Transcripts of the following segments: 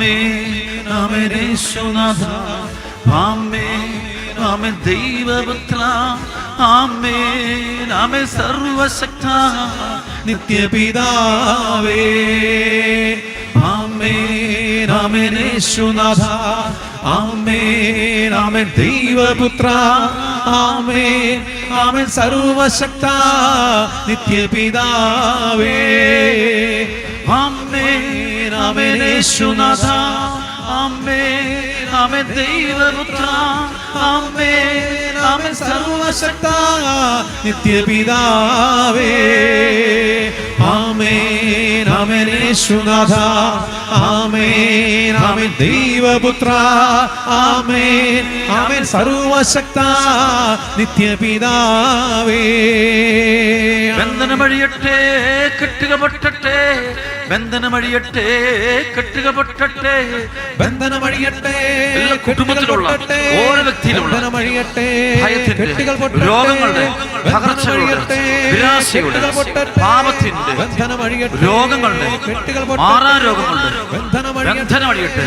ആമേൻ ആമേൻ യേശുനാഥ ആമേൻ ആമേൻ ദൈവപുത്ര ആമേൻ ആമേൻ സർവശക്ത നിത്യപിതാവേ ആമേൻ ആമേൻ യേശുനാഥ ആമേൻ ആമേൻ ദൈവപുത്ര ആമേൻ ആമേൻ സർവശക്ത നിത്യപിതാവേ ആമേൻ ആമേൻ യേശുനാഥ ആമേൻ ആമേൻ ദൈവപുത്ര ആമേൻ ആമേൻ സർവശക്ത നിത്യപിതാവേ ആമേൻ ആമേൻ യേശുനാഥ ആമേൻ ആമേൻ ദൈവപുത്ര ആമേൻ ആമേൻ സർവശക്ത നിത്യപിതാവേ ബന്ധനമഴിയട്ടെ കെട്ടുകൾ പൊട്ടട്ടെ ബന്ധനമഴിയട്ടെ കെട്ടുകൾ പൊട്ടട്ടെ ബന്ധനമഴിയട്ടെ എല്ലാ കുടുംബത്തിലുള്ള ഓരോ വ്യക്തിയിലുള്ള ഭയത്തിന്റെ രോഗങ്ങളുടെ തകർച്ചകളുടെ നിരാശയുടെ പാപത്തിന്റെ രോഗങ്ങളുടെ മാറാരോഗങ്ങളുടെ ബന്ധനമഴിയട്ടെ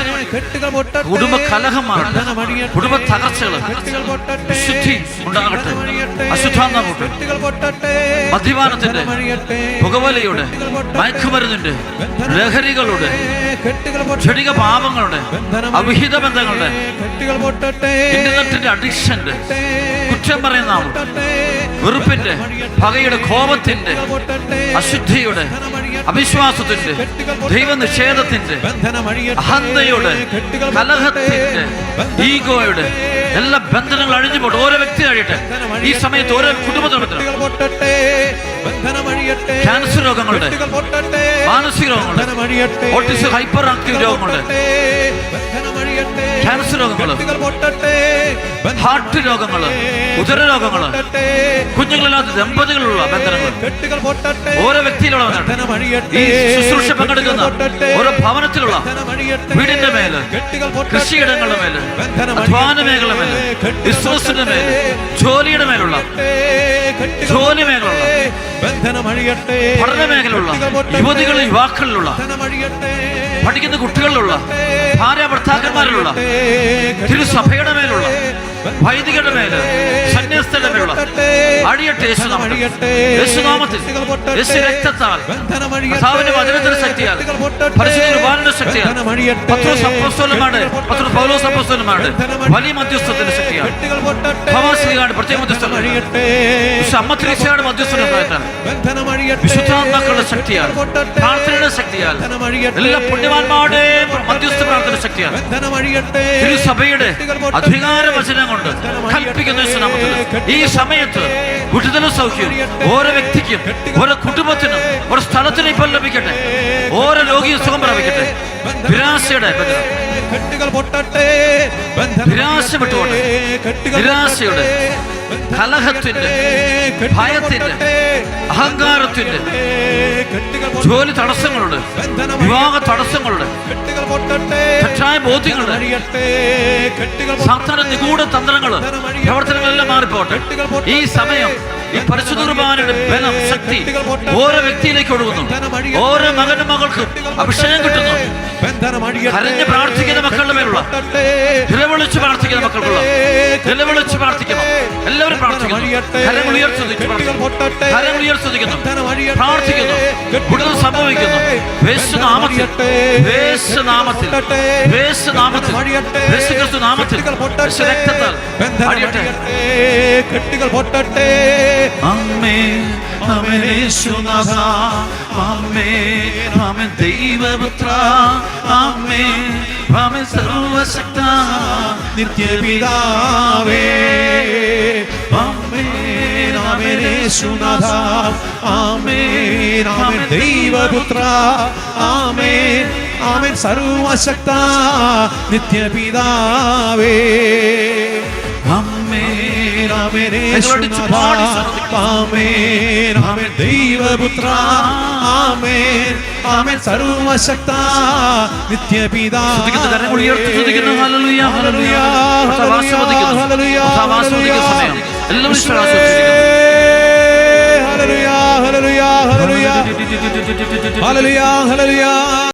കുടുംബ കലഹം മാറട്ടെ കുടുംബ തകർച്ചകൾ വിശുദ്ധി ഉണ്ടാകട്ടെ അശുദ്ധാന്തം മദ്യപാനത്തിന്റെ പുകവലിയുടെ മയക്കുമരുന്നിന്റെ ലഹരികളുടെ ചെടിക പാപങ്ങളുടെ അവിഹിത ബന്ധങ്ങളുടെ ഇന്റർനെറ്റിന്റെ അഡിക്ഷന്റെ കുറ്റം പറയുന്ന വെറുപ്പിന്റെ പകയുടെ കോപത്തിന്റെ അശുദ്ധിയുടെ അവിശ്വാസത്തിന്റെ ദൈവനിഷേധത്തിന്റെ അഹന്തയുടെ കലഹത്തിന്റെ ഈഗോയുടെ എല്ലാ ബന്ധനങ്ങളും അഴിഞ്ഞു പോട്ടെ. ഓരോ വ്യക്തി കഴിയട്ടെ ഈ സമയത്ത് ഓരോ കുടുംബത്തിലും ക്യാൻസർ രോഗങ്ങളുടെ മാനസിക രോഗങ്ങളുടെ ഓട്ടിസം ഹൈപ്പർ ആക്റ്റീവ് രോഗങ്ങളുടെ ക്യാൻസർ രോഗങ്ങള് ഹാർട്ട് രോഗങ്ങള് ഉദര രോഗങ്ങള് കുഞ്ഞുങ്ങളില്ലാത്ത ദമ്പതികളുള്ള ബന്ധനങ്ങൾ ഓരോ വ്യക്തിയിലുള്ള ഈ ശുശ്രൂഷ പങ്കെടുക്കുന്ന ഓരോ ഭവനത്തിലുള്ള വീടിന്റെ മേല് കൃഷിയിടങ്ങളുടെ മേല് അധ്വാന മേഖല മേല് ബിസിനസിന്റെ മേല് ജോലിയുടെ മേലുള്ള ജോലി മേഖലയുള്ള പഠന മേഖലയുള്ള യുവതികളിൽ യുവാക്കളിലുള്ള പഠിക്കുന്ന കുട്ടികളിലുള്ള ഭാര്യ ഭർത്താക്കന്മാരിലുള്ള തിരുസഭയുടെ മേലുള്ള വൈദികരുടെ മേല് സന്യസ്തരുടെ മേലുള്ള അടിയട്ടെ യേശുനാമത്തിൽ യേശു രക്തത്താൽ കർത്താവിന്റെ വചനത്തിന്റെ ശക്തിയാൽ പരിശുദ്ധ കുർബാനയുടെ ശക്തിയാൽ പത്രോസ് അപ്പോസ്തലന്മാരുടെ പൗലോസ് അപ്പോസ്തലന്മാരുടെ വലിയ മധ്യസ്ഥത്തിന്റെ ശക്തിയാൽ ഭവാശ്രീകാരുടെ പ്രത്യേക മധ്യസ്ഥ അമ്മ ത്രീശയുടെ മധ്യസ്ഥനായിട്ടാണ് വിശുദ്ധാത്മാക്കളുടെ ശക്തിയാൽ പ്രാർത്ഥനയുടെ ശക്തിയാൽ എല്ലാ പുണ്യവാന്മാരുടെയും മധ്യസ്ഥ പ്രാർത്ഥന ശക്തിയാൽ തിരുസഭയുടെ അധികാര വചനം കൊണ്ട് കൽപ്പിക്കുന്ന ഈ സമയത്ത് വിടുതലും സൗഖ്യം ഓരോ വ്യക്തിക്കും ഓരോ കുടുംബത്തിനും ഓരോ സ്ഥലത്തിനും ഇപ്പോൾ ലഭിക്കട്ടെ. ഓരോ രോഗിയും സുഖം പ്രാപിക്കട്ടെ. നിരാശയുടെ നിരാശ വിട്ടുകൊണ്ട് നിരാശയുടെ കലഹത്തിന്റെ ഭയത്തിന്റെ അഹങ്കാരത്തിന്റെ ജോലി തടസ്സങ്ങളുടെ വിവാഹ തടസ്സങ്ങളുടെ തെറ്റായ ബോധ്യങ്ങളുടെ സാധാരണ നിഗൂഢ തന്ത്രങ്ങള് പ്രവർത്തനങ്ങളെല്ലാം മാറിപ്പോട്ടെ. ഈ സമയം ഈ പരിശുദ്ധ കുർബാനയുടെ ബലം ശക്തി ഓരോ വ്യക്തിയിലേക്ക് ഒഴുകുന്നു. ഓരോ മകനും മകൾക്കും അഭിഷേകം കിട്ടുന്നു. കരഞ്ഞ് പ്രാർത്ഥിക്കുന്ന മക്കളുടെ മേലുള്ള നിലവിളിച്ച് പ്രാർത്ഥിക്കുന്ന മക്കൾക്കുള്ള നിലവിളിച്ച് പ്രാർത്ഥിക്കണം. എല്ലാവരും പ്രാർത്ഥിക്കുന്നു. കരങ്ങൾ ഉയർത്തുന്നു പ്രാർത്ഥിക്കുന്നു. കൂടുതൽ സംഭവിക്കുന്നു. യേശുനാമത്തിൽ യേശുനാമത്തിൽ യേശുനാമത്തിൽ യേശുക്രിസ്തു നാമത്തിൽ രക്തത്താൽ അടിയട്ടെ. കെട്ടുകൾ പൊട്ടട്ടെ. ആമേൻ ആമേൻ യേശുനാഥ ആമേൻ ആമേൻ ദൈവപുത്ര ആമേൻ ആമേൻ സർവശക്ത നിത്യപിതാവേ ആമേൻ ആമേൻ യേശുനാഥ ആമേൻ ആമേൻ ദൈവപുത്ര ആമേൻ ആമേൻ സർവശക്ത നിത്യപിതാവേ ആമേൻ ആമേൻ യേശുനാഥ ആമേൻ ആമേൻ ദൈവപുത്ര ആമേൻ ആമേൻ സർവശക്ത നിത്യപിതാവേ. Hallelujah hallelujah hallelujah hallelujah hallelujah hallelujah hallelujah hallelujah.